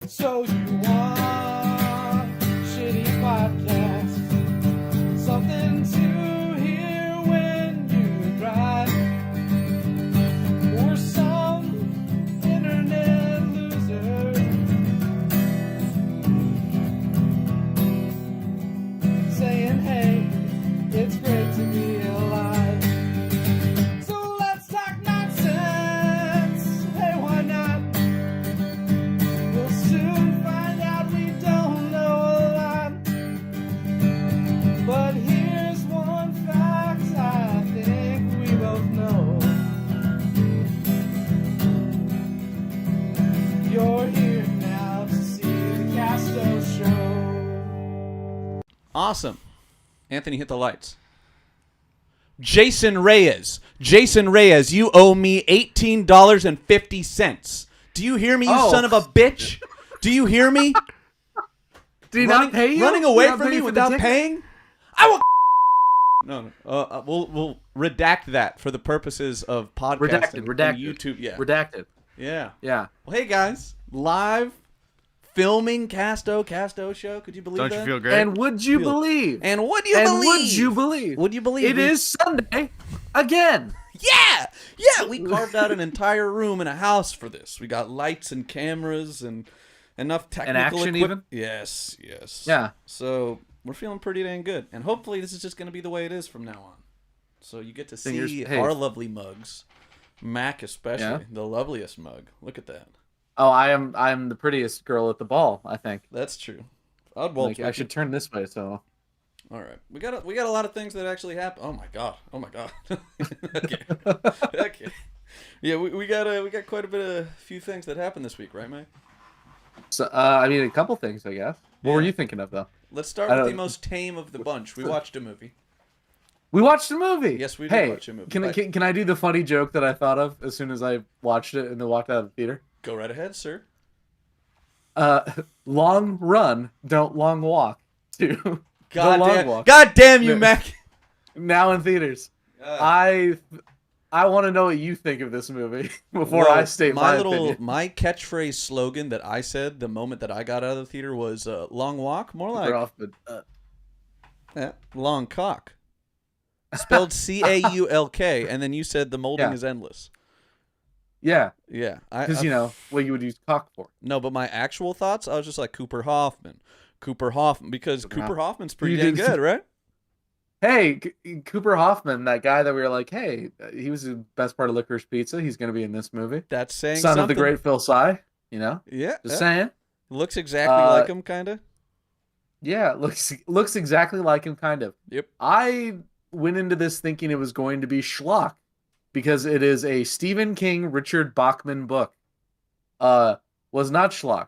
So you want shitty podcasts, something to hear when you drive, or some internet loser saying, hey, it's great to be alive. So let's talk nonsense. Hey, why not? We'll soon find out we don't know a lot. But here's one fact I think we both know. You're here now to see the Castoe Show. Awesome. Anthony, hit the lights. Jason Reyes, you owe me $18.50. Do you hear me, you son of a bitch? Do you hear me? Did he not pay you? Running Did he away not from pay me you for the without ticket? paying? I will. No. We'll redact that for the purposes of podcasting. Redacted. And YouTube. Yeah. Redacted. Yeah. Yeah. Well, hey guys, live filming Castoe show. Could you believe Don't that? you feel great? And would you believe? And would you and believe? would you believe? Would you believe? It is Sunday again. Yeah, we carved out an entire room in a house for this. We got lights and cameras and enough technical action equipment. even? Yes. Yeah. So we're feeling pretty dang good. And hopefully this is just going to be the way it is from now on. So you get to see Hey. our lovely mugs. Mac especially, Yeah. the loveliest mug. Look at that. Oh, I'm the prettiest girl at the ball, I think. That's true. I'd Like, I should turn this way, so. All right, we got a lot of things that actually happen. Oh my god. Okay. Yeah, we got quite a few things that happened this week, right, Mike? So, I mean, a couple things, I guess. What were you thinking of, though? Let's start I with the don't- most tame of the bunch. We watched a movie. We watched a movie. Yes, we did hey, watch a movie. Can I do the funny joke that I thought of as soon as I watched it and then walked out of the theater? Go right ahead, sir. Long run, don't long walk. To The Long Walk. God damn you, No. Mac. Now in theaters. I want to know what you think of this movie before I state my opinion. My catchphrase slogan that I said the moment that I got out of the theater was long walk, more like long cock. Spelled Caulk, and then you said the molding Yeah. is endless. Yeah, Yeah, because you know what you would use cock for. No, but my actual thoughts, I was just like Cooper Hoffman, because Cooper Hoffman's pretty You dang did- good, right? Hey, Cooper Hoffman, that guy that we were like, hey, he was the best part of Licorice Pizza. He's going to be in this movie. That's saying Son something. of the great Phil Sy, you know? Yeah, Just saying. looks exactly like him, kind of. Yeah, looks exactly like him, kind of. Yep. I went into this thinking it was going to be schlock because it is a Stephen King, Richard Bachman book. Was not schlock.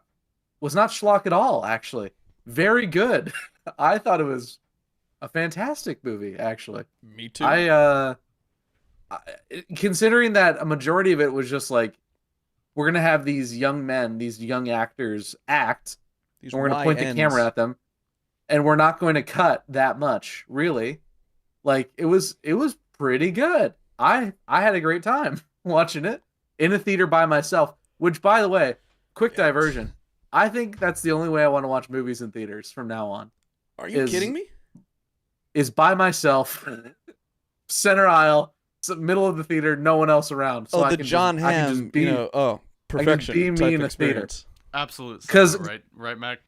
Was not schlock at all, actually. Very good. I thought it was a fantastic movie, actually. Me too. Considering that a majority of it was just like, we're going to have these young men, these young actors act, These and we're going to point the YNs. camera at them, and we're not going to cut that much, really. Like, it was pretty good. I had a great time watching it in a theater by myself, which, by the way, quick diversion. I think that's the only way I want to watch movies in theaters from now on. Are you kidding me? Is by myself, center aisle, middle of the theater, no one else around. So Oh, I the can John just, I can Hamm, just be, perfection be me type in a theater. experience. Absolute 'Cause- cinema, right, Mac?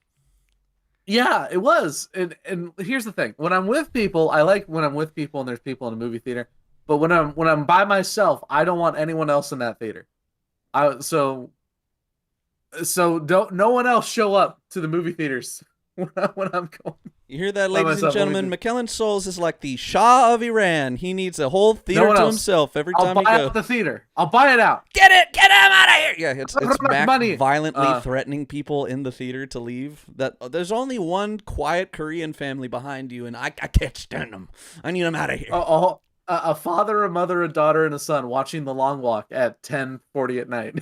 Yeah, it was. And here's the thing: when I'm with people, I like when I'm with people and there's people in a movie theater. But when I'm by myself, I don't want anyone else in that theater. So don't no one else show up to the movie theaters when I'm going. You hear that, By ladies and myself, let me gentlemen? McKellen Souls is like the Shah of Iran. He needs a whole theater one to else. himself every I'll time he buy goes. out the theater. I'll buy it out. Get him out of here! Yeah, it's Mac Money. violently threatening people in the theater to leave. That there's only one quiet Korean family behind you, and I can't stand them. I need them out of here. A father, a mother, a daughter, and a son watching The Long Walk at 10:40 at night.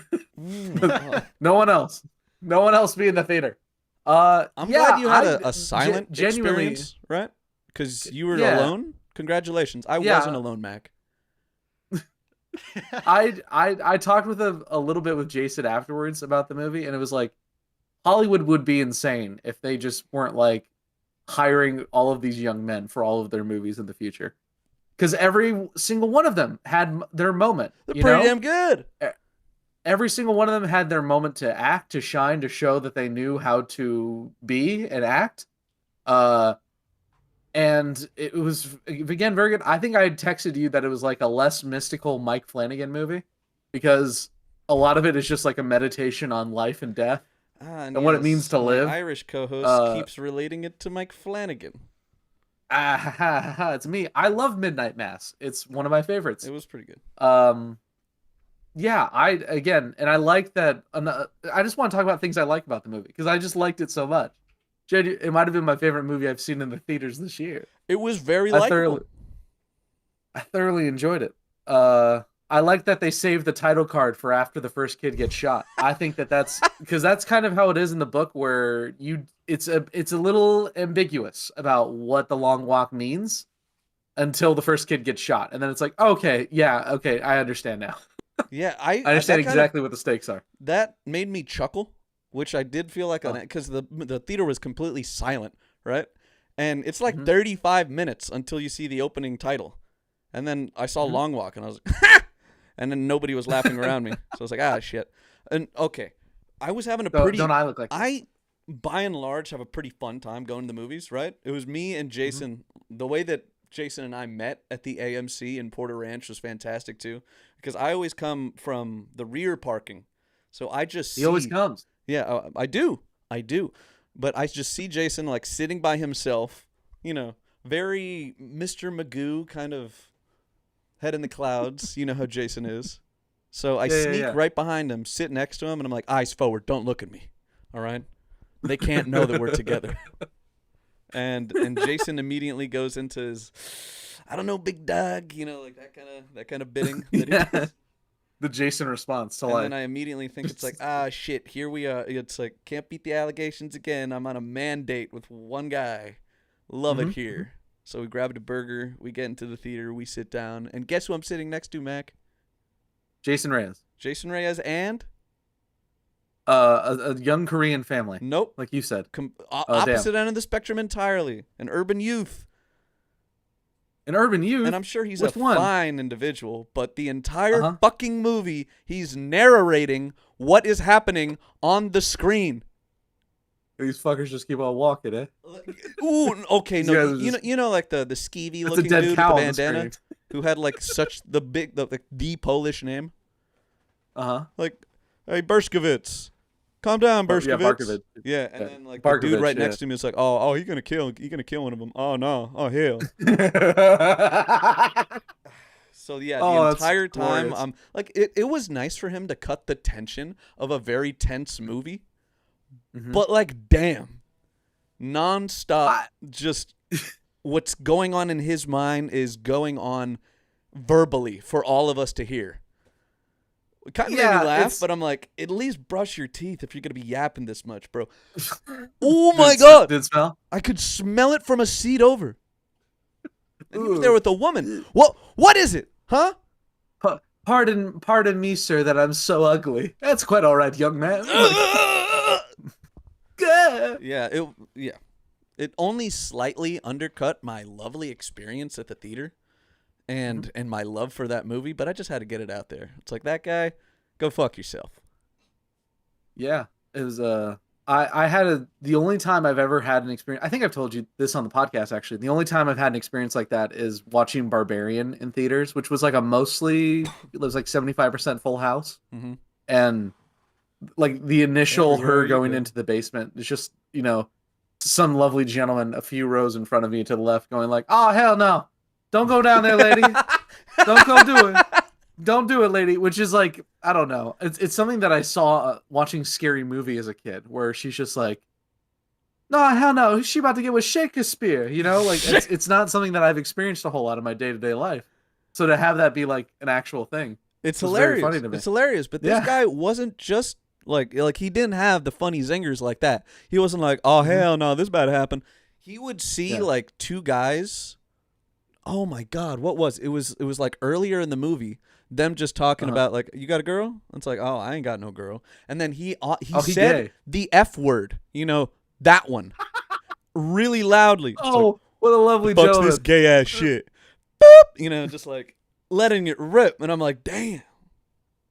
No one else. No one else be in the theater. I'm glad you had I a silent genuinely experience, right? Because you were Yeah. alone. Congratulations. I Yeah. wasn't alone, Mac. I talked with a little bit with Jason afterwards about the movie, and it was like, Hollywood would be insane if they just weren't like hiring all of these young men for all of their movies in the future. Because every single one of them had their moment. They're pretty damn good. Every single one of them had their moment to act, to shine, to show that they knew how to be and act. And it was, again, very good. I think I had texted you that it was like a less mystical Mike Flanagan movie because a lot of it is just like a meditation on life and death and what it means to live. Irish co-host keeps relating it to Mike Flanagan. It's me. I love Midnight Mass. It's one of my favorites. It was pretty good. Yeah, and I like that. I just want to talk about things I like about the movie because I just liked it so much. It might have been my favorite movie I've seen in the theaters this year. It was very likable. I thoroughly enjoyed it. I like that they saved the title card for after the first kid gets shot. I think that's because that's kind of how it is in the book, where it's a little ambiguous about what the long walk means until the first kid gets shot, and then it's like, okay, I understand now. Yeah, I understand exactly what the stakes are. That made me chuckle, which I did feel like because the theater was completely silent, right? And it's like 35 minutes until you see the opening title, and then I saw Long Walk, and I was like, ha! And then nobody was laughing around me, so I was like, shit. And okay, I was having don't I look like I by and large have a pretty fun time going to the movies, right? It was me and Jason. The way that Jason and I met at the AMC in Porter Ranch was fantastic too, because I always come from the rear parking, so I just he always comes. Yeah, I do, but I just see Jason like sitting by himself, very Mr. Magoo kind of head in the clouds. You know how Jason is. So I sneak right behind him, sit next to him, and I'm like, eyes forward, don't look at me. All right? They can't know that we're together. And Jason immediately goes into his, I don't know, big dog, like that kind of bidding. The Jason response to life. And then I immediately think it's like, shit, here we are. It's like, can't beat the allegations again. I'm on a mandate with one guy. Love it here. So we grabbed a burger, we get into the theater, we sit down, and guess who I'm sitting next to, Mac? Jason Reyes. Jason Reyes and? A young Korean family. Nope. Like you said. Opposite end of the spectrum entirely. An urban youth. An urban youth? And I'm sure he's fine individual, but the entire fucking movie, he's narrating what is happening on the screen. These fuckers just keep on walking, eh? Ooh, okay, no, you know, like the skeevy looking dude with the bandana who had like such the Polish name. Like, hey, Bershkovitz, calm down, Bershkovitz. Yeah, and then like the dude right next to me is like, oh, you're gonna kill one of them. Oh no, oh hell. So yeah, the entire time, like it was nice for him to cut the tension of a very tense movie. But like, damn, nonstop, just what's going on in his mind is going on verbally for all of us to hear. It kind of made me laugh, but I'm like, at least brush your teeth if you're gonna be yapping this much, bro. Oh my god, did it smell? I could smell it from a seat over. And he was there with a woman. What is it, huh? Pardon me, sir, that I'm so ugly. That's quite all right, young man. It only slightly undercut my lovely experience at the theater and my love for that movie, but I just had to get it out there. It's like, that guy, go fuck yourself. Yeah, it was I had the only time I've ever had an experience, I think I've told you this on the podcast actually, the only time I've had an experience like that is watching Barbarian in theaters, which was like it was like 75% full house. And like the initial her going into the basement, it's just, some lovely gentleman a few rows in front of me to the left going like, oh, hell no. Don't go down there, lady. Don't go do it. Don't do it, lady. Which is like, I don't know. It's something that I saw watching Scary Movie as a kid, where she's just like, no, hell no. She about to get with Shakespeare, Like, it's not something that I've experienced a whole lot in my day-to-day life. So to have that be like an actual thing. It's hilarious. Very funny to me. It's hilarious. But this guy wasn't just like he didn't have the funny zingers like that. He wasn't like, oh, hell no, this about to happen. He would see like two guys. Oh my God, what was it? It was like earlier in the movie. them just talking Uh-huh. about like, you got a girl? It's like, oh, I ain't got no girl. And then he he said gay. the F word, that one, really loudly. It's like, Oh, what a lovely fucks gentleman. this gay ass shit. Boop, just like letting it rip. And I'm like, damn,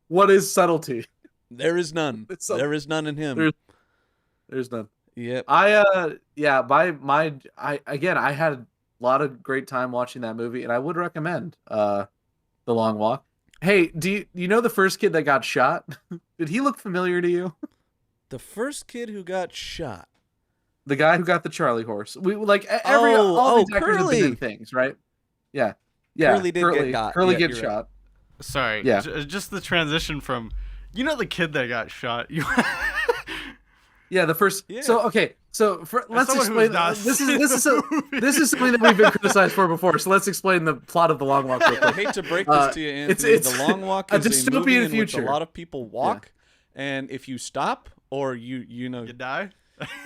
What is subtlety? there is none. It's so- There is none in him. There's none. Yep. I had a lot of great time watching that movie, and I would recommend The Long Walk. Hey, do you know the first kid that got shot? Did he look familiar to you? The first kid who got shot. The guy who got the Charlie horse. We like all these actors have been in things, right? Yeah. Curly did get got. Curly Yeah, gets you're right. shot. Sorry. Yeah. Just the transition from, the kid that got shot. Yeah, the first. Yeah. So okay, let's someone who's explain. not This seen is the movie. this is something that we've been criticized for before. So let's explain the plot of The Long Walk. Real I quick. hate to break this to you, Anthony. it's The Long Walk a is a dystopian movie in which future. a lot of people walk, and if you stop or you die?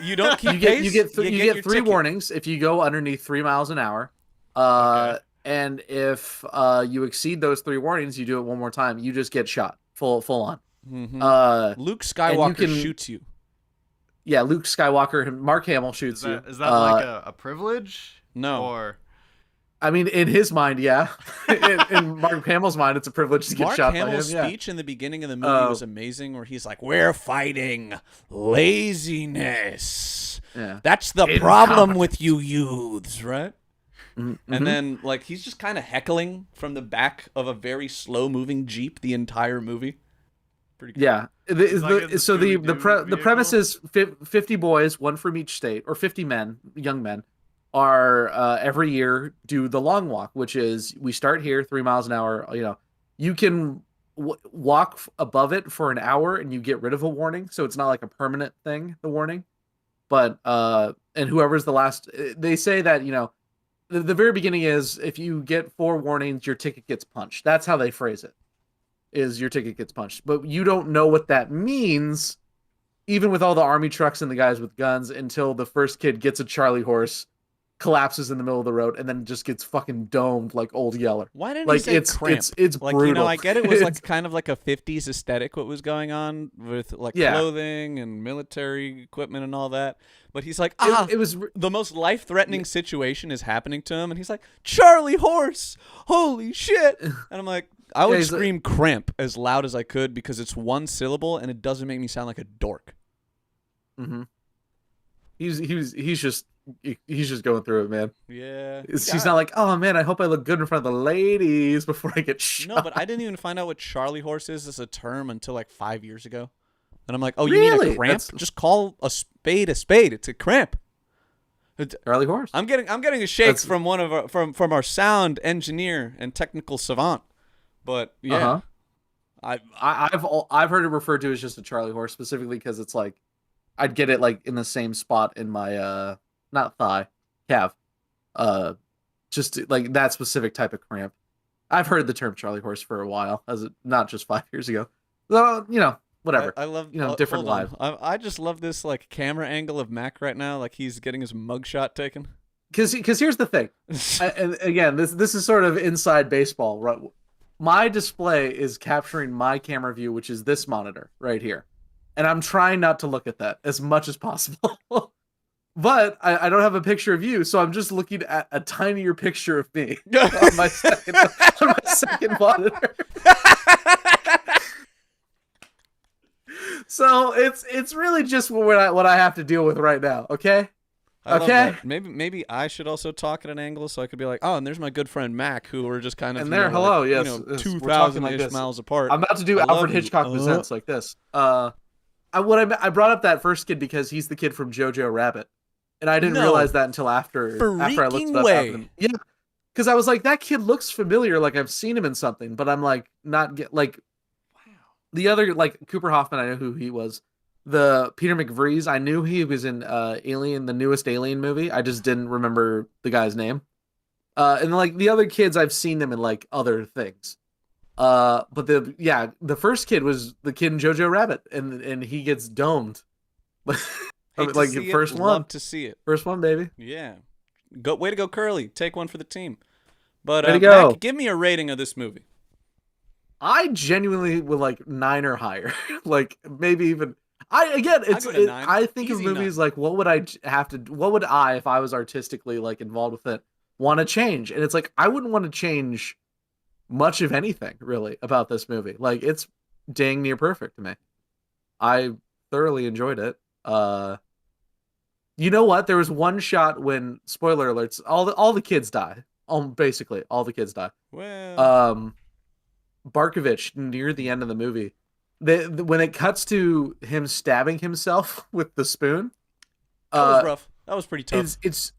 you don't keep You get pace, you get your three ticket. warnings if you go underneath 3 miles an hour. Okay. And if you exceed those 3 warnings, you do it one more time. You just get shot full on. Mhm. Luke Skywalker can- shoots you. Yeah, Luke Skywalker, Mark Hamill shoots you. Is that like a privilege? No. Or I mean, in his mind, yeah. in Mark Hamill's mind, it's a privilege to get Mark shot Hamill's by him. Yeah. speech in the beginning of the movie was amazing, where he's like, "We're fighting laziness. Yeah. That's the problem with you youths, right?" Mm-hmm. And then, like, he's just kind of heckling from the back of a very slow-moving Jeep the entire movie. Pretty cool. Yeah. like in the So the Scooby-Doo premise vehicle? is 50 boys, one from each state, or 50 men, young men, are every year do the long walk, which is we start here 3 miles an hour. You can walk above it for an hour and you get rid of a warning, so it's not like a permanent thing. The warning, but and whoever's the last, they say that the very beginning is if you get 4 warnings, your ticket gets punched. That's how they phrase it. Is your ticket gets punched, but you don't know what that means, even with all the army trucks and the guys with guns, until the first kid gets a Charlie horse, collapses in the middle of the road, and then just gets fucking domed like Old Yeller. Why didn't Like he say it's cramp? it's Like, brutal. I get it was like kind of like a 50s aesthetic what was going on with like Yeah. clothing and military equipment and all that. But he's like, it was the most life-threatening situation is happening to him, and he's like, Charlie horse, holy shit! And I'm like, I would he's like- scream cramp as loud as I could because it's one syllable and it doesn't make me sound like a dork. mhm. He's just going through it, man. Yeah. He's not like, oh man, I hope I look good in front of the ladies before I get shot. No, but I didn't even find out what Charlie horse is as a term until like 5 years ago. And I'm like, oh, you mean a Really? cramp? That's- Just call a spade a spade. It's a cramp. Charlie horse. I'm getting a shake That's- from one of our, from our sound engineer and technical savant. But yeah, I've heard it referred to as just a Charlie horse, specifically because it's like I'd get it like in the same spot in my not thigh, calf, just like that specific type of cramp. I've heard the term Charlie horse for a while, not just 5 years ago. So, whatever. I love different hold on. live. I just love this like camera angle of Mac right now, like he's getting his mugshot taken. Because here's the thing, and again, this is sort of inside baseball. Right? My display is capturing my camera view, which is this monitor right here, and I'm trying not to look at that as much as possible. But I don't have a picture of you, so I'm just looking at a tinier picture of me on my second monitor. So it's really just what I have to deal with right now. Okay. I love Okay. that. Maybe I should also talk at an angle so I could be like, oh, and there's my good friend Mac, who we're just kind of And there, hello, yes, yes, we're talking 2,000 like ish this. miles apart. I'm about to do I love Alfred you. Hitchcock Presents like this. I brought up that first kid because he's the kid from Jojo Rabbit, and I didn't No realize that until after I looked freaking it up. way. Yeah, because I was like, that kid looks familiar, like I've seen him in something, but I'm like not get like. Wow. The other like Cooper Hoffman, I know who he was. The Peter McVries, I knew he was in Alien, the newest Alien movie. I just didn't remember the guy's name. And like the other kids, I've seen them in like other things. But the first kid was the kid in Jojo Rabbit, and he gets domed. Hate to like see first it, one, love to see it. first one, baby. Yeah, way to go, Curly. Take one for the team. But Way to go. Mac, give me a rating of this movie. I genuinely would like 9 or higher. Like maybe even I again it's give it a 9. I think of Easy movies 9. like what would I have to what would I if I was artistically like involved with it want to change? And it's like I wouldn't want to change much of anything really about this movie. Like it's dang near perfect to me. I thoroughly enjoyed it. You know what? There was one shot when spoiler alerts, all the kids die. Basically all the kids die. Well, Barkovich near the end of the movie, when it cuts to him stabbing himself with the spoon, that was rough. That was pretty tough. it's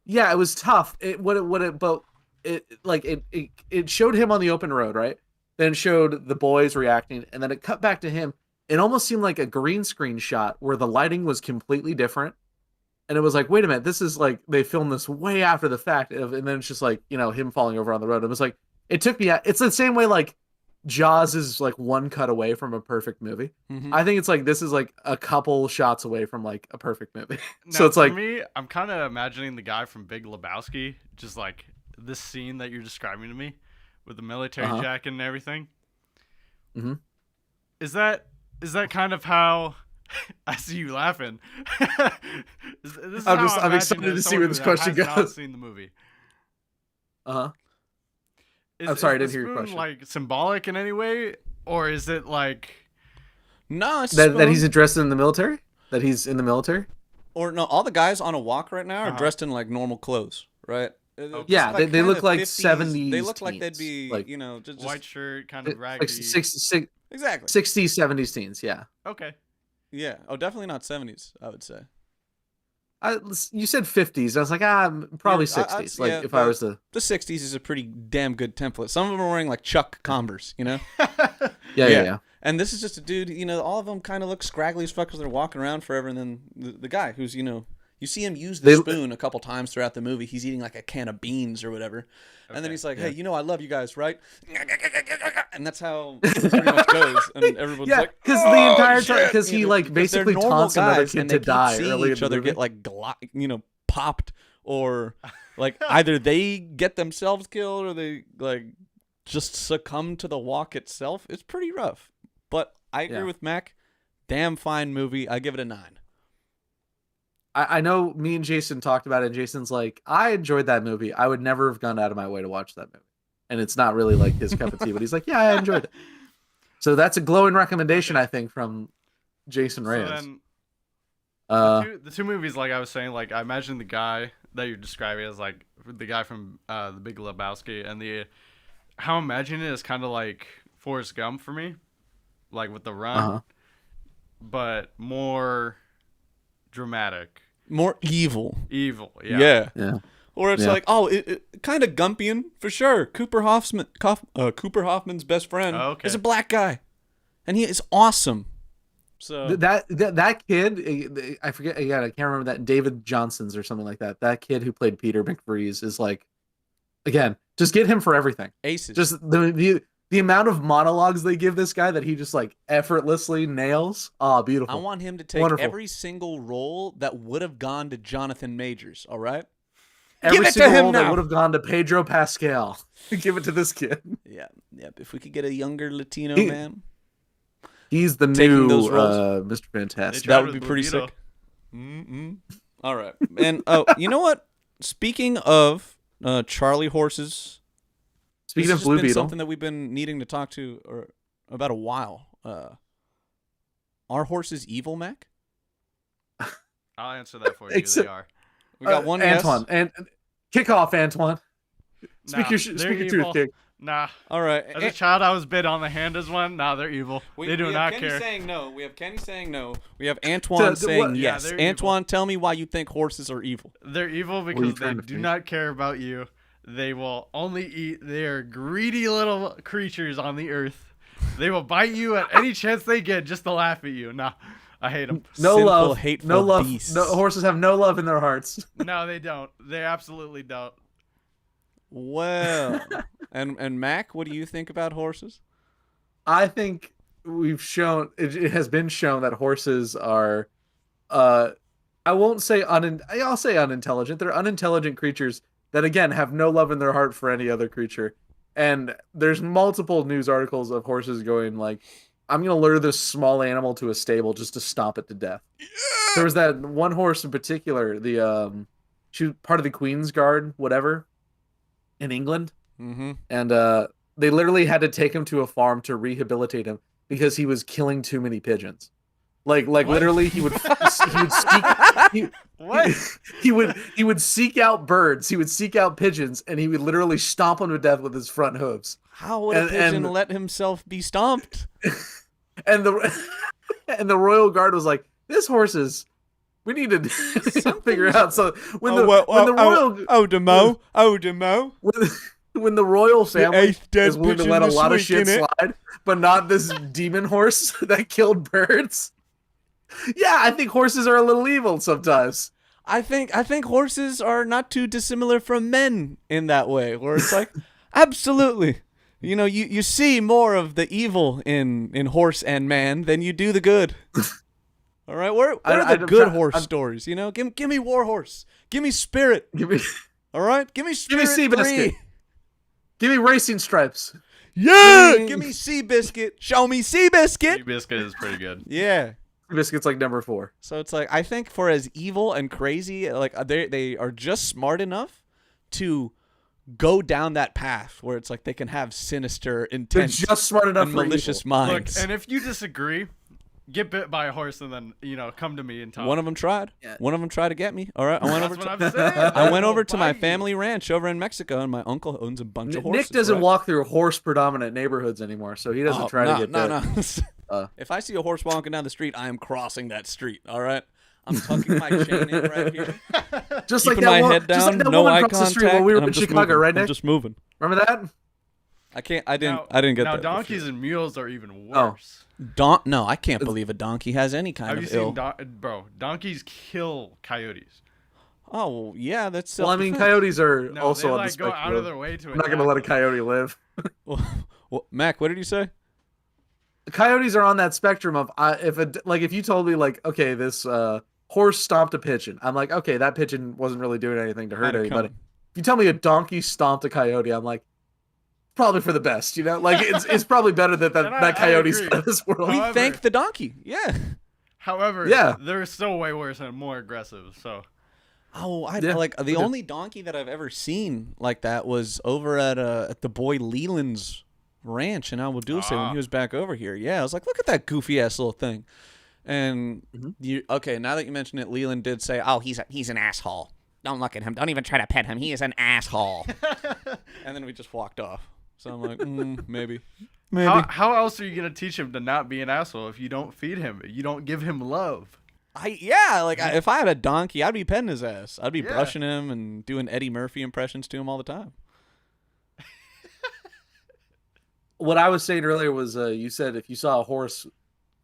yeah, it was tough. But it showed him on the open road, right? Then showed the boys reacting, and then it cut back to him. It almost seemed like a green screen shot where the lighting was completely different. And it was like, wait a minute, this is like they filmed this way after the fact, and then it's just like him falling over on the road. It was like it took me. It's the same way like Jaws is like one cut away from a perfect movie. Mhm. I think it's like this is like a couple shots away from like a perfect movie. Now, So it's for like me, I'm kind of imagining the guy from Big Lebowski, just like this scene that you're describing to me, with the military Uh-huh. jacket and everything. Mhm. Is that kind of how? I see you laughing. This is I'm how just- I I'm imagine excited it to as see where someone this who question has not goes. seen the movie. uh-huh. Is, I'm sorry, I is didn't the hear your spoon, question. like symbolic in any way, or is it like? no, it's That he's spoon. dressed in the military? That he's in the military? Or no, all the guys on a walk right now are Uh-huh. dressed in like normal clothes, right? It's Yeah, like they look kinda like 50s. 70s They look like they'd teens, be, like- just White shirt, kind Like of raggedy. 60s, exactly. 70s teens, yeah. Okay. Yeah. Oh, definitely not 70s. I would say. You said 50s. I was like, probably Yeah, 60s. yeah, Like if I but- was to The 60s is a pretty damn good template. Some of them are wearing like Chuck Converse, yeah. Yeah. And this is just a dude, all of them kind of look scraggly as fuck because they're walking around forever. And then the guy who's, you see him use the They- spoon a couple times throughout the movie. He's eating like a can of beans or whatever. And then Okay. he's like, Yeah. hey, I love you guys, right? And that's how it pretty much goes. And everyone's Yeah, like, because "Oh, the entire time, shit," because he like because they're basically normal taunts another guys, kid and to they keep die seeing early in each the other movie. get like popped, or like either they get themselves killed or they like just succumb to the walk itself. It's pretty rough. But I agree Yeah. with Mac. Damn fine movie. I give it a 9. I know me and Jason talked about it, and Jason's like, I enjoyed that movie. I would never have gone out of my way to watch that movie. And it's not really like his cup of tea, but he's like, yeah, I enjoyed it. So that's a glowing recommendation, I think, from Jason So Reyes. then, Uh, the two movies, like I was saying, like I imagine the guy that you're describing as like the guy from the Big Lebowski, and how I'm imagining it is kind of like Forrest Gump for me, like with the run, uh-huh. but more dramatic, More evil. evil. Yeah. Yeah. Or it's Yeah. like, it kind of Gumpian for sure. Cooper Hoffman's best friend Oh, okay. is a black guy, and he is awesome. So That kid, I forget again. I can't remember that David Johnson's or something like that. That kid who played Peter McVries is like, again, just get him for everything. aces. Just the amount of monologues they give this guy that he just like effortlessly nails. Oh, beautiful. I want him to take Wonderful. every single role that would have gone to Jonathan Majors. All right. Every Give it to single him role that now. would have gone to Pedro Pascal. Give it to this kid. Yeah. Yep. If we could get a younger Latino He- man, He's the Taking new those roles. Mr. Fantastic. They tried that would be with pretty Blue sick. All right. And you know what? Speaking of Charlie horses, Speaking this of has Blue been Beetle, something that we've been needing to talk to or about a while. Are horses evil, Mac? I'll answer that for you. Except- They are. We got one yes. Antwan, and kick off, Antwan. Speak Nah, your they're speak your evil. truth, kid. Nah. All right. As a child, I was bit on the hand as one. Nah, they're evil. They do we not have Kenny care. saying no. We have Kenny saying no. We have Antwan So, saying what- Yeah, yes. they're Antoine, tell me why you think horses are evil. They're evil you because they trying to do feed? not care about you. They will only eat. They are greedy little creatures on the earth. They will bite you at any chance they get just to laugh at you. Nah, I hate them. No Sinful, love, hateful no love. beasts. No, horses have no love in their hearts. No, they don't. They absolutely don't. Well, and Mac, what do you think about horses? I think we've shown it has been shown that horses are, I won't say I'll say unintelligent. They're unintelligent creatures that again have no love in their heart for any other creature, And there's multiple news articles of horses going like, I'm going to lure this small animal to a stable just to stomp it to death. There was that one horse in particular, she was part of the Queen's Guard, whatever, in England. Mm-hmm. And they literally had to take him to a farm to rehabilitate him because he was killing too many pigeons. Like literally he would he would seek out birds, he would seek out pigeons, and he would literally stomp them to death with his front hooves. How would a pigeon let himself be stomped? And the Royal Guard was like, this horse is, we need to figure out. So when the royal family is willing to let a lot of shit slide, but not this demon horse that killed birds. Yeah, I think horses are a little evil sometimes. I think horses are not too dissimilar from men in that way, where it's like, absolutely. You know, you see more of the evil in horse and man than you do the good. All right, where are the good horse stories? You know, give me War Horse, give me Spirit. All right, give me Spirit. Give me Seabiscuit. Give me Racing Stripes. Yeah, give me Seabiscuit. Show me Seabiscuit. Seabiscuit is pretty good. Yeah. Biscuit's like number 4. So it's like, I think for as evil and crazy, like they are just smart enough to go down that path where it's like they can have sinister intent. They're just smart enough and for malicious evil. minds. Look, and if you disagree, get bit by a horse and then come to me and talk. One of them tried. Yeah. One of them tried to get me. All right, I went That's what I'm saying. I went over to my family ranch over in Mexico, and my uncle owns a bunch of horses. Nick doesn't right? walk through horse-predominant neighborhoods anymore, so he doesn't try to get bit. No. If I see a horse walking down the street, I am crossing that street. All right, I'm tucking my chain in right here, just keeping like that my one, head down, just like that no woman eye across the street contact, when we were and I'm in just Chicago, moving. right, Nick? I'm just moving. Remember that? I didn't get that. Now for donkeys sure. and mules are even Oh. worse. No, I can't believe a donkey has any kind Have of you ill. seen bro? Donkeys kill coyotes. Oh yeah, that's Well, I mean, self-defense. coyotes are No, also they on like the go out of spectrum. their way to. I'm not going to let a coyote live. Well, Mac, what did you say? Coyotes are on that spectrum of if you told me like, okay, this horse stomped a pigeon, I'm like, okay, that pigeon wasn't really doing anything to hurt Had it anybody. coming. If you tell me a donkey stomped a coyote, I'm like, probably for the best, you know? Like it's probably better that And I that coyote's agree. out of this world. We However- thank the donkey. Yeah. However, Yeah. they're still way worse and more aggressive. So Oh, Yeah. like the Yeah. only donkey that I've ever seen like that was over at the boy Leland's ranch in Alba Dulce when he was back over here. Yeah, I was like, look at that goofy ass little thing. And okay, now that you mention it, Leland did say, "Oh, he's an asshole. Don't look at him. Don't even try to pet him. He is an asshole." And then we just walked off. So I'm like, maybe. how else are you gonna teach him to not be an asshole if you don't feed him? You don't give him love. If I had a donkey, I'd be petting his ass. I'd be Yeah. brushing him and doing Eddie Murphy impressions to him all the time. What I was saying earlier was you said if you saw a horse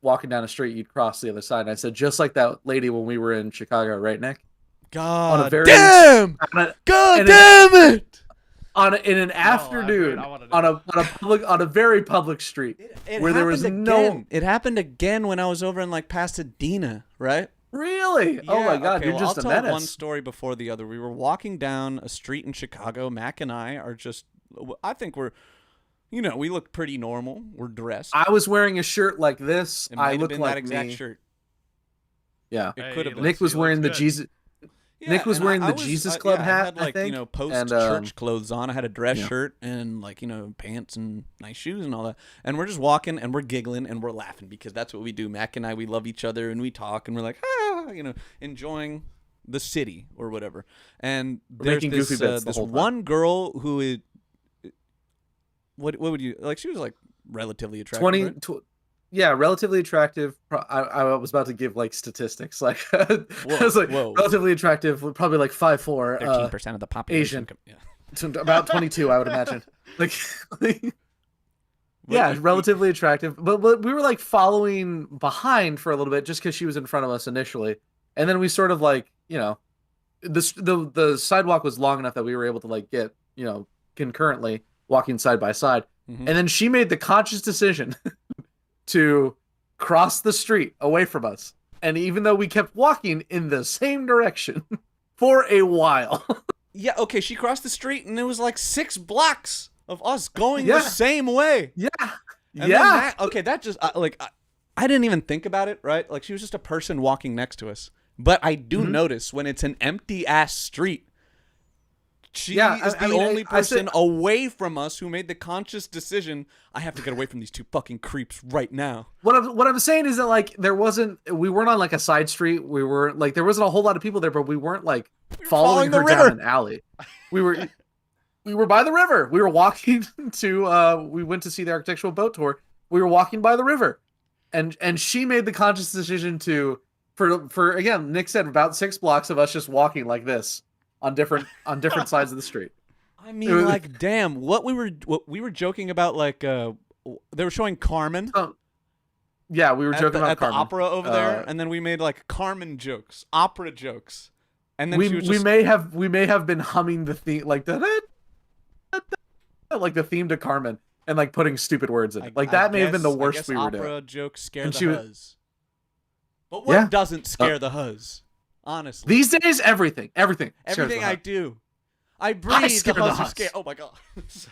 walking down the street, you'd cross the other side. And I said, just like that lady when we were in Chicago, right, Nick? God very- damn! God damn it! In an afternoon, I wanna know. on a very public street, It where there was happened no. again. It happened again when I was over in like Pasadena, right? Really? Oh my God, okay, you're well, just I'll a tell menace. one story before the other. We were walking down a street in Chicago. Mac and I are just, I think we're, we look pretty normal. We're dressed. I was wearing a shirt like this. It I might have look been like that exact me. shirt. Yeah. It Hey, could have been. Nick was He wearing the looks good. Jesus. Yeah, Nick was and wearing I the Jesus Club I hat, had I like, think, post and, church clothes on. I had a dress yeah. shirt and like, pants and nice shoes and all that. And we're just walking and we're giggling and we're laughing because that's what we do. Mac and I, we love each other and we talk and we're like, enjoying the city or whatever. And We're there's making this, goofy bits the this whole time. one girl who is, what would you, like, she was like relatively attractive. 20, right? yeah, relatively attractive. I was about to give like statistics, like I was like whoa. relatively attractive, probably like 5'4", 13% of the population. Asian. About 22, I would imagine. Yeah, relatively attractive. But we were like following behind for a little bit just because she was in front of us initially, and then we sort of like the sidewalk was long enough that we were able to like get concurrently walking side by side, Mhm. and then she made the conscious decision to cross the street away from us, and even though we kept walking in the same direction for a while. Yeah, okay, she crossed the street and it was like 6 blocks of us going Yeah. the same way. Yeah. And then that just I didn't even think about it, right? Like she was just a person walking next to us. But I do notice when it's an empty ass street, she is the only person away from us who made the conscious decision. I have to get away from these two fucking creeps right now. What I'm saying is that like we weren't on like a side street. We were like there wasn't a whole lot of people there, but we weren't like following her down an alley. We were by the river. We were walking to we went to see the architectural boat tour. We were walking by the river, and she made the conscious decision for again, Nick said about 6 blocks of us just walking like this on different sides of the street. I mean, like, damn, what we were joking about, like, they were showing Carmen. Yeah, we were joking about at Carmen. the opera over there, and then we made like Carmen jokes, opera jokes, and then we may have been humming the theme like like the theme to Carmen and like putting stupid words in it. Like that may have been the worst we were doing. Opera jokes scare the huzz. But what doesn't scare the huzz? Honestly, these days everything I do. I breathe. The huzz is scared. Oh my god. So,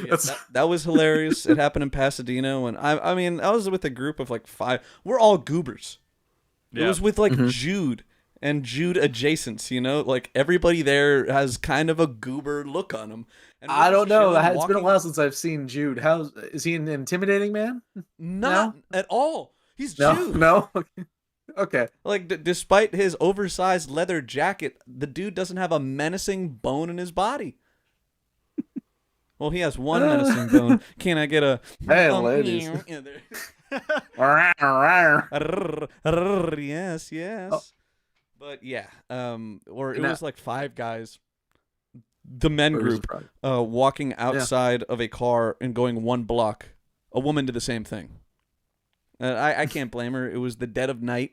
yeah, that was hilarious. It happened in Pasadena when I mean I was with a group of like 5. We're all goobers. It was with like Jude and Jude adjacents, you know, like everybody there has kind of a goober look on them. I don't know. It's been a while since I've seen Jude. Is he an intimidating man? Not at all. He's Jude. No. Okay. Like despite his oversized leather jacket, the dude doesn't have a menacing bone in his body. Well, he has one menacing bone. Can I get a... Hey, ladies. Yes. Oh. But yeah, or it was like 5 guys, the men group, walking outside of a car and going 1 block. A woman did the same thing. I can't blame her. It was the dead of night,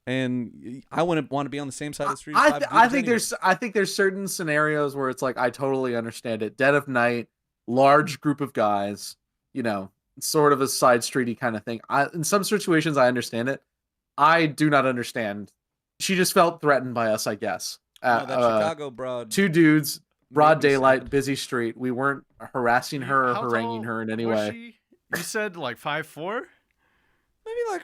and I wouldn't want to be on the same side of the street. I think there's certain scenarios where it's like I totally understand it. Dead of night, large group of guys, you know, sort of a side streety kind of thing. In some situations, I understand it. I do not understand. She just felt threatened by us, I guess. That Chicago broad. 2 dudes, broad daylight, busy street. We weren't harassing her or haranguing her in any way. You said like 5'4"? Maybe like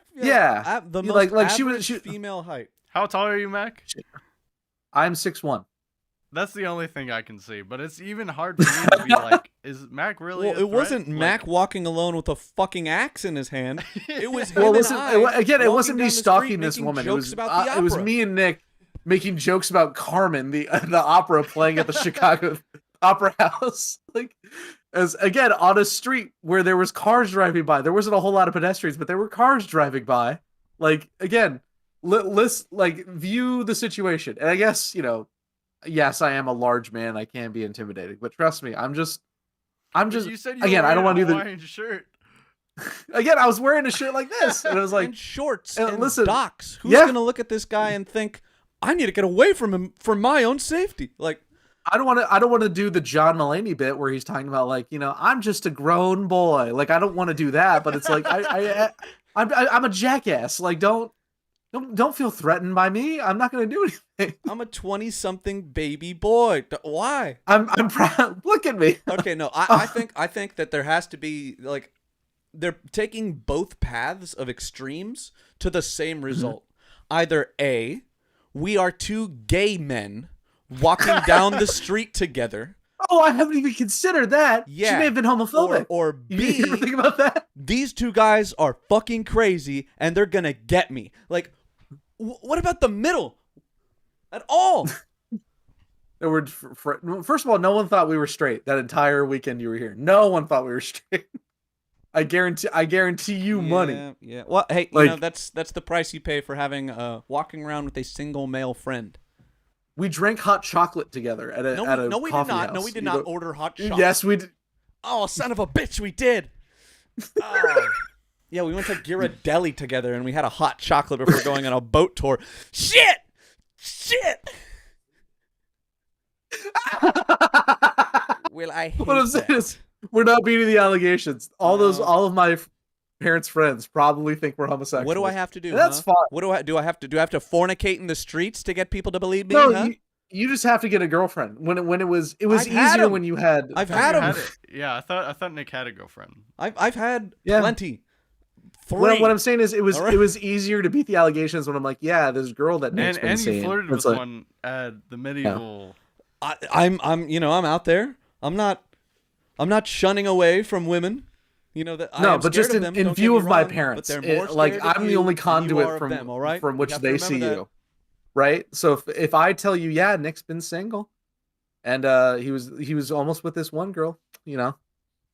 the most like she was female height. How tall are you, Mac? I'm 6'1". That's the only thing I can see, but it's even hard for me to be like, is Mac really? Well, it wasn't Mac walking alone with a fucking axe in his hand. It was him it wasn't me stalking this woman. It was me and Nick making jokes about Carmen, the opera playing at the Chicago Opera House. Like, as again on a street where there was cars driving by. There wasn't a whole lot of pedestrians, but there were cars driving by. Like again, let's like view the situation. And I guess, you know, yes, I am a large man. I can be intimidating, but trust me, I'm just. You said you again, I don't want to do Hawaiian shirt. Again, I was wearing a shirt like this, and it was like and shorts and listen, docks. Who's gonna look at this guy and think I need to get away from him for my own safety? Like. I don't want to do the John Mulaney bit where he's talking about like, you know, I'm just a grown boy. Like I don't want to do that, but it's like I'm a jackass. Like don't feel threatened by me. I'm not going to do anything. I'm a 20-something baby boy. Why? I'm proud. Look at me. Okay, no. I think that there has to be like they're taking both paths of extremes to the same result. Either A, we are 2 gay men walking down the street together. Oh, I haven't even considered that. Yeah. She may have been homophobic. Or B, you ever think about that? These 2 guys are fucking crazy and they're gonna get me. Like, what about the middle? At all? First of all, no one thought we were straight that entire weekend you were here. No one thought we were straight. I guarantee you money. Yeah. Well, hey, you know that's the price you pay for having walking around with a single male friend. We drank hot chocolate together at a coffee house. No, we did not order hot chocolate. Yes, we did. Oh, son of a bitch, we did. Oh. Yeah, we went to Ghirardelli together and we had a hot chocolate before going on a boat tour. Shit! Well, I hate what I'm saying is we're not beating the allegations. All of my parents' friends probably think we're homosexual. What do I have to do? That's fine. What do I have to fornicate in the streets to get people to believe me? No, huh? You just have to get a girlfriend. When it was I've had easier 'em. when you had. I've I thought had you them. it. Yeah, I thought Nick had a girlfriend. I've had Yeah. plenty. What 3. I'm saying is, it was All right. it was easier to beat the allegations when I'm like, yeah, this girl that Nick's been And you seeing. flirted It's with like, one at the medieval. I'm I'm out there. I'm not shunning away from women. That I no, am but scared just of in, them, in don't get view me of my wrong, parents, but they're more like scared of I'm the you only than you conduit are of from them, all right? from You which have to they see remember that. you, right? So if I tell you, yeah, Nick's been single, and he was almost with this one girl,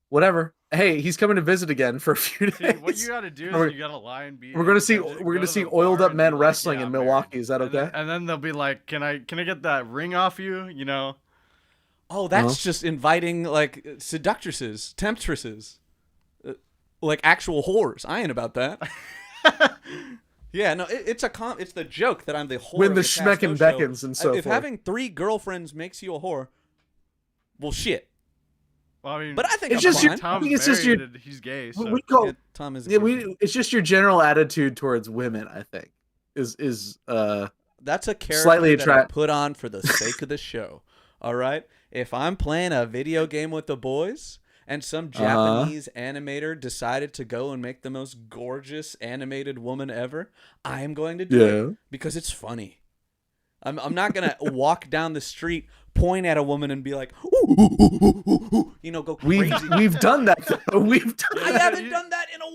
whatever. Hey, he's coming to visit again for a few See, days. what you gotta do We're- is you gotta lie and be. We're gonna see go we're gonna to see the oiled bar up and men be like, wrestling "Yeah, in I'm Milwaukee. married." Is that And then, okay? and then they'll be like, "Can I get that ring off you?" You know. Oh, that's just inviting like seductresses, temptresses, like actual whores. I ain't about that. Yeah, no, it's the joke that I'm the whore. When of the Castoe schmeckin' show. beckons and so If forth. having 3 girlfriends makes you a whore, well, shit. Well, I mean, But I think It's I'm just your- fine. I Tom's think it's just your- married and he's gay, so we go. Yeah, Tom is. A Yeah, gay. it's just your general attitude towards women. I think is That's a character slightly that I attract- put on for the sake of the show. All right? If I'm playing a video game with the boys and some Japanese animator decided to go and make the most gorgeous animated woman ever, I am going to do it because it's funny. I'm not going to walk down the street, point at a woman and be like, ooh, go crazy. We've done that. We've done I that haven't done that in a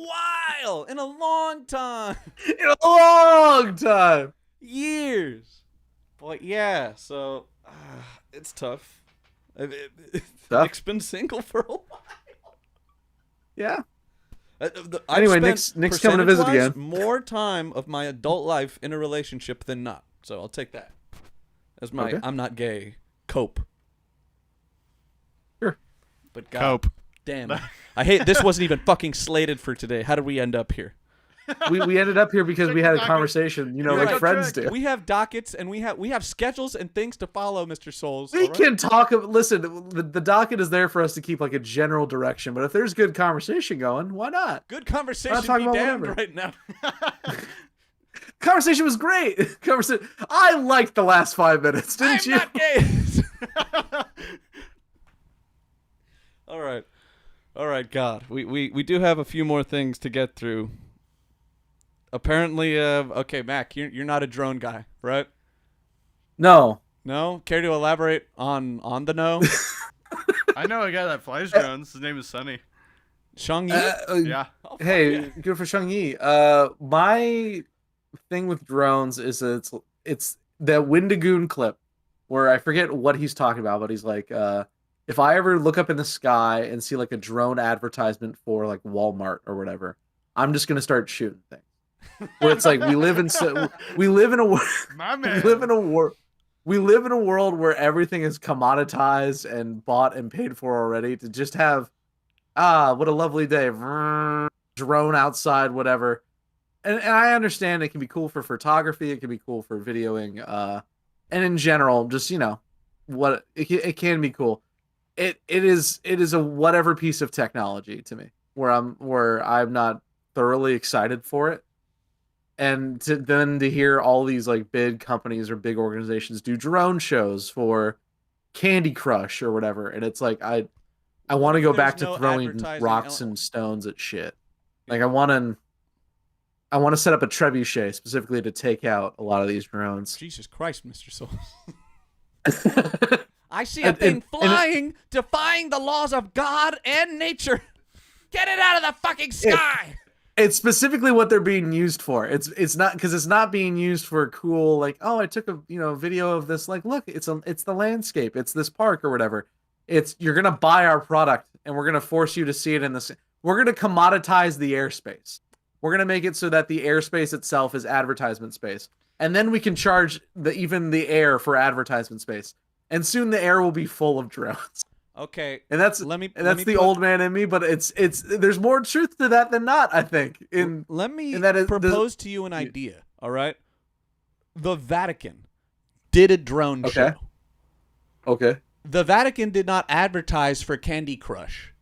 while, in a long time. in a long time. Years. But yeah, so it's tough. Tough? Nick's been single for a while. Yeah. I've Anyway, spent, Nick's coming to visit percentage-wise, again. more time of my adult life in a relationship than not. So I'll take that as my Okay. I'm not gay cope. Sure. But God cope. damn, I hate this. Wasn't even fucking slated for today. How did we end up here? We ended up here because we had a Check the conversation, You're like right. friends do. We have dockets and we have schedules and things to follow, Mr. Souls. We all right? can talk. Listen, the docket is there for us to keep like a general direction. But if there's good conversation going, why not? Good conversation. Be talking about damned whatever. right now. Conversation was great. Conversation. I liked the last 5 minutes, I'm didn't you? not gay. All right. God, we do have a few more things to get through. Apparently, okay, Mac, you're not a drone guy, right? No. No? Care to elaborate on the no? I know a guy that flies drones. His name is Sunny. Shang Yi? Yeah. Oh, fuck Hey, yeah. good for Shang Yi. My thing with drones is that it's the Windigoon clip where I forget what he's talking about, but he's like, if I ever look up in the sky and see like a drone advertisement for like Walmart or whatever, I'm just gonna start shooting things. Where it's like we live in a My we live in man. we live in a world where everything is commoditized and bought and paid for already. To just have what a lovely day, drone outside, whatever. And I understand it can be cool for photography, it can be cool for videoing, and in general, just what it can be cool. It is a whatever piece of technology to me where I'm not thoroughly excited for it. And to hear all these like big companies or big organizations do drone shows for Candy Crush or whatever, and it's like I want to go back to no throwing advertising rocks and stones at shit. Like I want to set up a trebuchet specifically to take out a lot of these drones. Jesus Christ, Mr. Souls. I I see a thing flying, defying the laws of God and nature. Get it out of the fucking sky! It's specifically what they're being used for. It's not because it's not being used for cool like, oh, I took a video of this, like, look, it's the landscape, it's this park or whatever. It's you're gonna buy our product and we're gonna force you to see it in this. We're gonna commoditize the airspace. We're gonna make it so that the airspace itself is advertisement space, and then we can charge even the air for advertisement space. And soon the air will be full of drones. Okay, And that's the old man in me, but it's there's more truth to that than not, I think. Let me that is- propose to you an idea, all right? The Vatican did a drone Okay. show. Okay. The Vatican did not advertise for Candy Crush.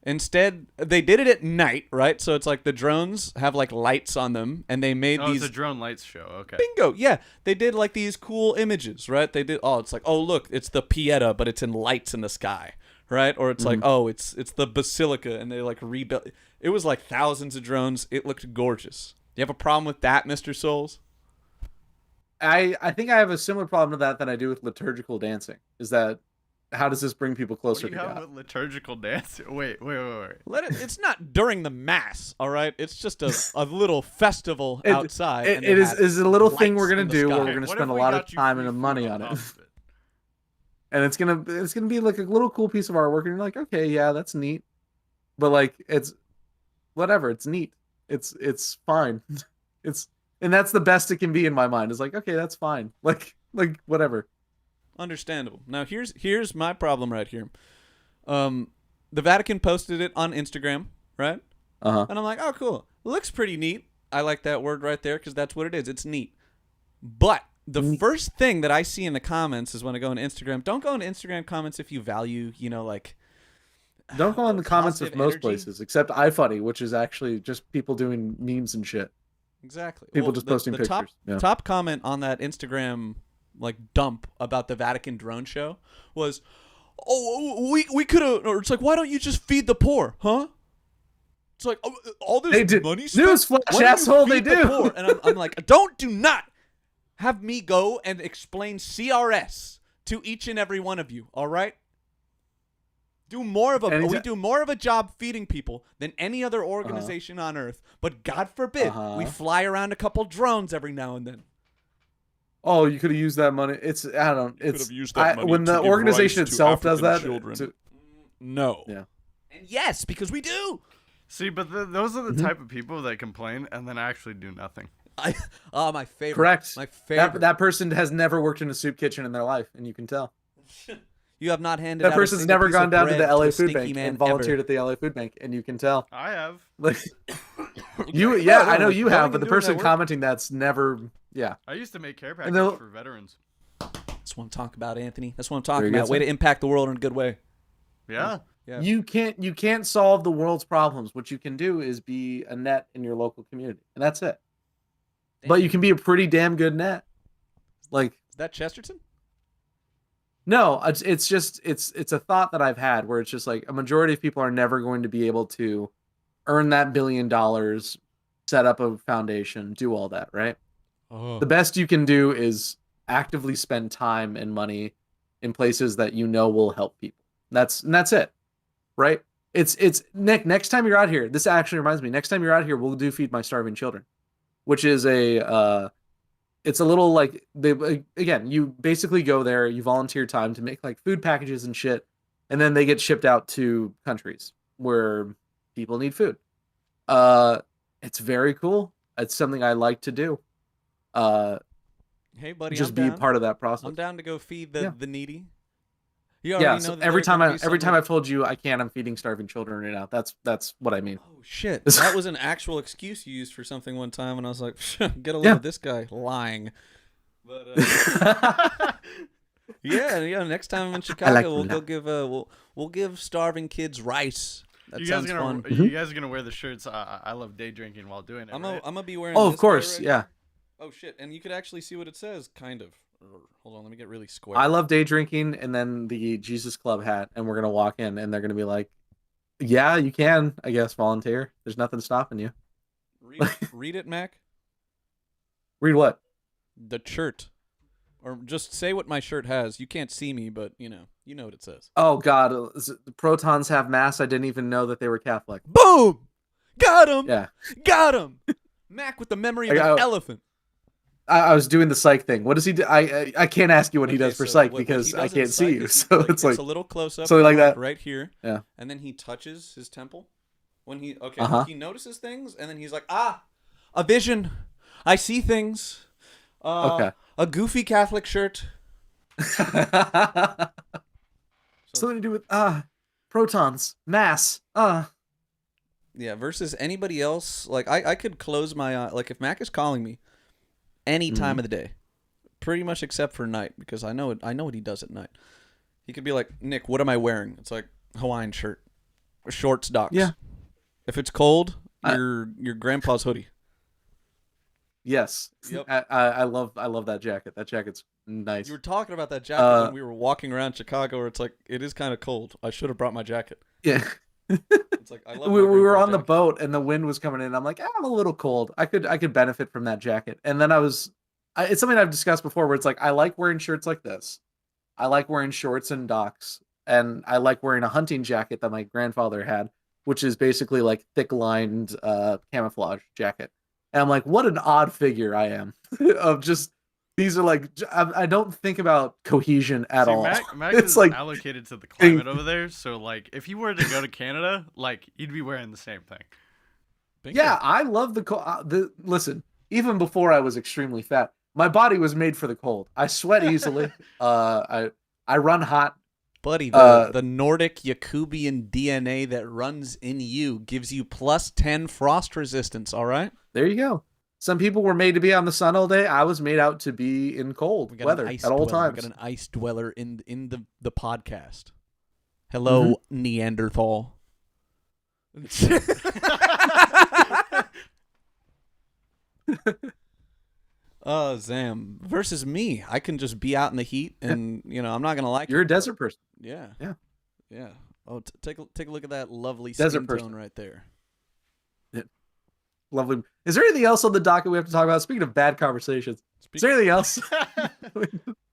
Instead, they did it at night, right? So it's like the drones have like lights on them, and they made these. It's a drone lights show. Okay. Bingo! Yeah, they did like these cool images, right? They did. Oh, it's like, oh look, it's the Pieta, but it's in lights in the sky, right? Or it's like, oh, it's the Basilica, and they like rebuilt. It was like thousands of drones. It looked gorgeous. Do you have a problem with that, Mr. Souls? I think I have a similar problem to that I do with liturgical dancing. Is that how does this bring people What closer do to you have God? with liturgical dance? Wait. It's not during the mass, all right? It's just a little festival outside. and It they is have is a little thing we're lights gonna in the do where sky. we're gonna What spend if a we lot got of you time free and food money on on top it. of it? And it's gonna be like a little cool piece of artwork, and you're like, okay, yeah, that's neat. But like it's whatever, it's neat. It's fine. And that's the best it can be in my mind. It's like, okay, that's fine. Like whatever. Understandable. Now here's my problem right here. The Vatican posted it on Instagram, right? Uh-huh. And I'm like, oh, cool. Looks pretty neat. I like that word right there because that's what it is. It's neat. But the first thing that I see in the comments is when I go on Instagram. Don't go into Instagram comments if you value, like. Don't go in the comments of positive most energy. places, except iFunny, which is actually just people doing memes and shit. Exactly. People just posting the pictures. Top comment on that Instagram dump about the Vatican drone show was, "Oh, we could have." Or it's like, why don't you just feed the poor, huh? It's like, oh, all this They did. money spent. Newsflash, why don't you asshole, they feed the do. poor? And I'm like, do not have me go and explain CRS to each and every one of you. All right. We do more of a job feeding people than any other organization on earth. But God forbid we fly around a couple drones every now and then. Oh, you could have used that money. It's I don't. You could It's have used that money when to the give organization rights to itself does that. African children. No. Yeah. And yes, because we do. See, but those are the type of people that complain and then actually do nothing. My favorite. Correct. My favorite. That person has never worked in a soup kitchen in their life, and you can tell. You have not handed That out person's a single never piece gone of down to bread the LA a Food stinky Bank man and volunteered ever. at the LA Food Bank, and you can tell. I have. Like, Yeah, I know you going have, and but the doing person that work. commenting that's never. Yeah. I used to make care And packages for veterans. That's what I'm talking about, Anthony. That's what I'm talking Very good, about. Way sir. to impact the world in a good way. Yeah. Yeah. You can't solve the world's problems. What you can do is be a net in your local community, and that's it. But you can be a pretty damn good net. Like, Is that Chesterton? no, it's just it's a thought that I've had where it's just like a majority of people are never going to be able to earn that $1 billion, set up a foundation, do all that, right? Oh. The best you can do is actively spend time and money in places that you know will help people. That's it, right? It's Nick. Next time you're out here, this actually reminds me. Next time you're out here, we'll do Feed My Starving Children, which is it's a little like again. You basically go there, you volunteer time to make like food packages and shit, and then they get shipped out to countries where people need food. It's very cool. It's something I like to do. Hey, buddy, Just I'm be down. part of that process. I'm down to go feed the needy. You Yeah, already so know that every there are gonna time be every some time I've told you I can't, I'm feeding starving children right now. That's what I mean. Oh shit! That was an actual excuse you used for something one time, and I was like, "Get a load of this guy lying." But yeah. Next time I'm in Chicago, we'll go give we'll give starving kids rice. That sounds fun. You guys are gonna wear the shirts. I love day drinking while doing it. I'm right? gonna be wearing. Oh, this of course, guy right yeah. here. Oh shit! And you could actually see what it says, kind of. Hold on, let me get really square. I love day drinking, and then the Jesus Club hat, and we're gonna walk in, and they're gonna be like, "Yeah, you can, I guess, volunteer. There's nothing stopping you." Read it, Mac. Read what? The shirt, or just say what my shirt has. You can't see me, but you know what it says. Oh God, the protons have mass. I didn't even know that they were Catholic. Boom! Got him! Yeah, Got him! Mac with the memory of an elephant. I was doing the psych thing. What does he do? I can't ask you what he does for psych what because he I does in can't see psych you. is So it's like a little close up. so like that. right here. Yeah. And then he touches his temple. When he he notices things, and then he's like, a vision. I see things. Okay. A goofy Catholic shirt. Something to do with protons, mass. Yeah. Versus anybody else. Like I could close my eye. Like if Mac is calling me, any time of the day, pretty much except for night, because I know what he does at night. He could be like, Nick, what am I wearing? It's like Hawaiian shirt. Shorts, docs. Yeah. If it's cold, I- your grandpa's hoodie. Yes. Yep. I love that jacket. That jacket's nice. You were talking about that jacket when we were walking around Chicago, where it's like it is kind of cold. I should have brought my jacket. Yeah. It's like I love. we my were grandpa's on the jacket. boat and the wind was coming in. I'm like, I'm a little cold. I could benefit from that jacket. And then it's something I've discussed before where it's like I like wearing shirts like this. I like wearing shorts and docks, and I like wearing a hunting jacket that my grandfather had, which is basically like thick lined camouflage jacket. And I'm like, what an odd figure I am of just these are like I don't think about cohesion at all. Mac It's is like allocated to the climate over there, so like if you were to go to Canada, like you'd be wearing the same thing. Yeah, I love listen, even before I was extremely fat, my body was made for the cold. I sweat easily. I run hot. Buddy, the Nordic Yakubian DNA that runs in you gives you +10 frost resistance, all right? There you go. Some people were made to be on the sun all day. I was made out to be in cold weather at all times. We got an ice dweller in the podcast. Hello, Neanderthal. Zam versus me. I can just be out in the heat, and I'm not gonna like. You're a desert person. Yeah. Yeah. Yeah. Oh, take a look at that lovely Desert skin person. tone right there. Lovely. Is there anything else on the docket we have to talk about? Speaking of bad conversations, is there anything else?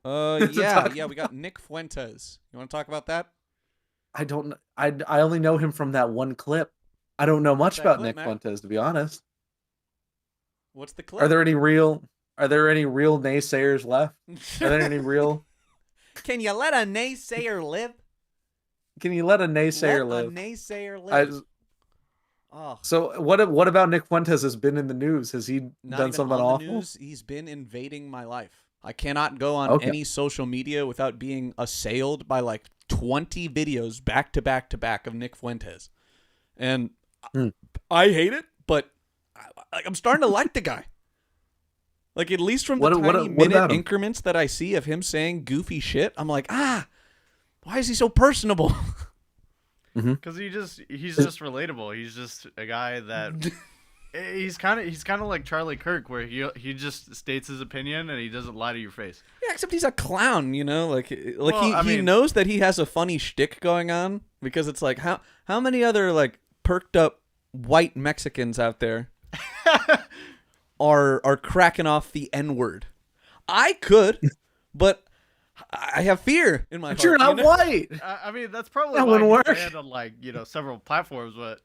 Yeah. We got Nick Fuentes. You want to talk about that? I don't. I only know him from that one clip. I don't know much That about clip, Nick Mac? Fuentes, to be honest. What's the clip? Are there any real naysayers left? Are there any real? Can you let a naysayer live? Can you let a naysayer Let live? a naysayer live. So what about Nick Fuentes has been in the news? Has he Not done even something on awful? the news. He's been invading my life. I cannot go on any social media without being assailed by like 20 videos back to back to back of Nick Fuentes. And I hate it, but I'm starting to like the guy. Like, at least from the tiny minute increments that I see of him saying goofy shit, I'm like, why is he so personable? Because he's just relatable. He's just a guy that he's kind of like Charlie Kirk, where he just states his opinion and he doesn't lie to your face. Yeah, except he's a clown, Like Well, he knows that he has a funny shtick going on, because it's like how many other like perked up white Mexicans out there are cracking off the N-word? I could, but I have fear in my heart. But you're not white. I mean, that's probably That why wouldn't he's work. banned on like several platforms, but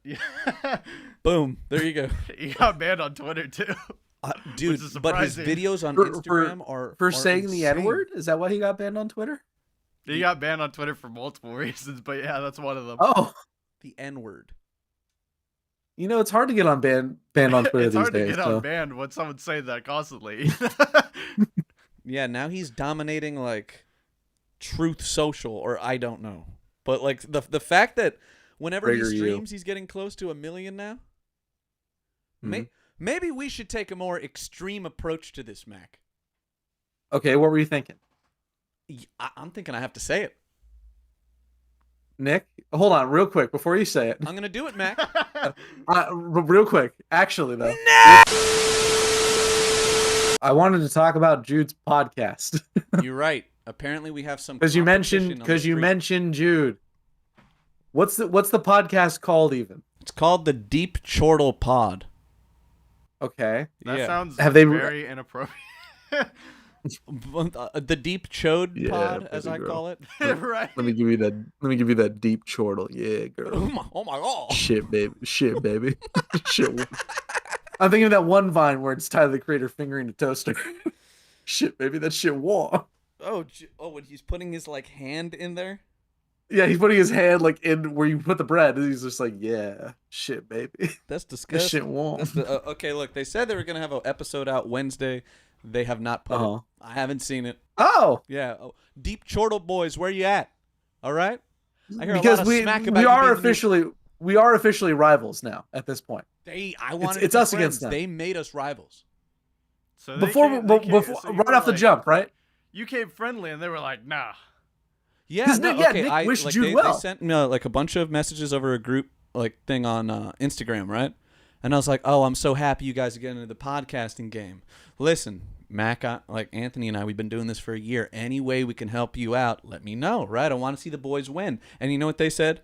Boom, there you go. he got banned on Twitter too. Dude, is but his surprising. videos on Instagram are saying insane. the N-word. Is that why he got banned on Twitter? He got banned on Twitter for multiple reasons, but yeah, that's one of them. Oh, The N-word. it's hard to get on banned on Twitter It's these hard to days. get so. on banned when someone's saying that constantly. Yeah, now he's dominating like Truth Social, or I don't know. But like the fact that whenever he streams, he's getting close to 1 million now. Maybe we should take a more extreme approach to this, Mac. Okay, what were you thinking? I'm thinking I have to say it. Nick, hold on real quick before you say it. I'm gonna do it, Mac. Real quick. Actually, though. I wanted to talk about Jude's podcast. You're right. Apparently, we have some. Because you mentioned Jude. What's the podcast called even? It's called the Deep Chortle Pod. Okay. That sounds they very inappropriate. The Deep Chode Pod, as I call it. Right. Let me give you that deep chortle. Yeah, girl. Oh my god. Shit, baby. Shit. I'm thinking of that one Vine where it's Tyler the Creator fingering a toaster. Shit, baby. That shit war. Oh, when he's putting his like hand in there. Yeah, he's putting his hand like in where you put the bread, and he's just like, "Yeah, shit, baby." That's That disgusting. shit warm. Okay, look, they said they were gonna have an episode out Wednesday. They have not put it. I haven't seen it. Oh, Yeah, Deep Chortle boys, where you at? All right. I hear because a lot of smack about we you are being the officially rivals now at this point. I wanted it's to be us against friends. them. They made us rivals. So they Before came- right so you off were the like- jump, right? You came friendly, and they were like, "Nah." Yeah, 'Cause no, Nick- yeah, okay. Nick wished like, Jude they well. sent me like a bunch of messages over a group like thing on Instagram, right? And I was like, "Oh, I'm so happy you guys are getting into the podcasting game. Listen, Mac, like Anthony and I, we've been doing this for a year. Any way we can help you out, let me know, right? I want to see the boys win." And you know what they said?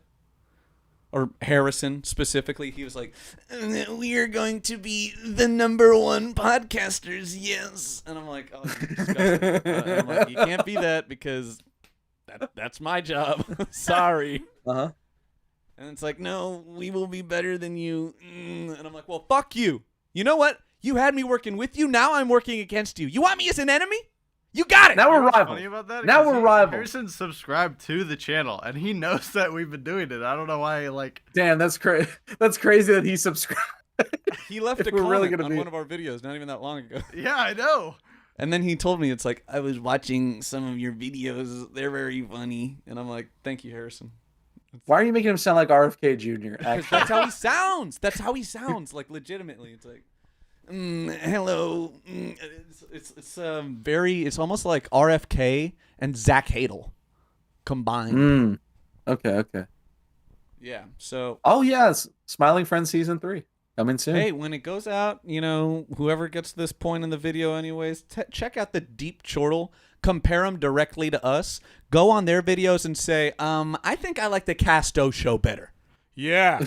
Or Harrison specifically, he was like, "We are going to be the #1 podcasters, yes." And I'm like, "Oh, you're disgusting." I'm like, "You can't be that because that's my job." Sorry. Uh-huh. And it's like, "No, we will be better than you." And I'm like, "Well, fuck you. You know what? You had me working with you. Now I'm working against you. You want me as an enemy? You got it." Now we're You know what's rivals. funny about that? Now 'Cause we're rivals. Harrison subscribed to the channel, and he knows that we've been doing it. I don't know why, like... Damn, that's crazy. That's crazy that he subscribed. He left If a we're comment really gonna on be- one of our videos not even that long ago. Yeah, I know. And then he told me, it's like, "I was watching some of your videos. They're very funny." And I'm like, "Thank you, Harrison." Why are you making him sound like RFK Jr.? Because Actually, that's how he sounds. That's how he sounds. Like, legitimately. It's like, "Hello." It's very, it's almost like RFK and Zach Hadel combined. Okay. Yeah. So, Oh yes, Smiling Friends season 3 coming soon. hey, when it goes out, whoever gets to this point in the video anyways, check out the Deep Chortle. Compare them directly to us. Go on their videos and say, "I think I like the Castoe show better." Yeah.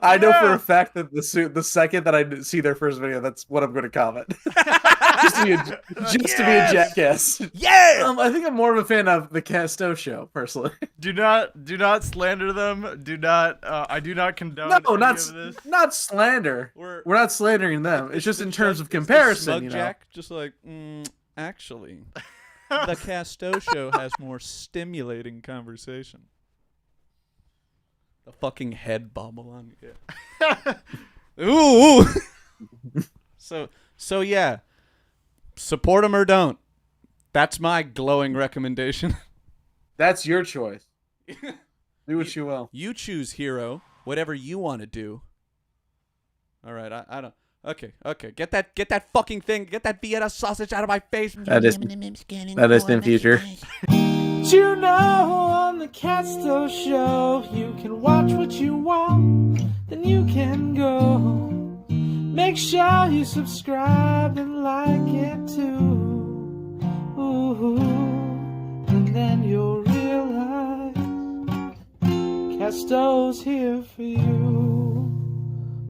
I know for a fact that the second that I see their first video, that's what I'm going to comment. just to be a jackass. Yeah. I think I'm more of a fan of the Castoe show personally. Do not slander them. Do not. I do not condone No, any not of this. not slander. We're not slandering them. It's just in terms of comparison, Jack, just like, actually, the Castoe show has more stimulating conversation. The fucking head bobble on you. Yeah. Ooh. So yeah, support them or don't. That's my glowing recommendation. That's your choice. Do what you will. You choose, hero. Whatever you want to do. All right, I don't. Okay. Get that fucking thing. Get that Vienna sausage out of my face. That is in future. You know, on the Castoe show, you can watch what you want, then you can go. Make sure you subscribe and like it too. Ooh, and then you'll realize Castoe's here for you.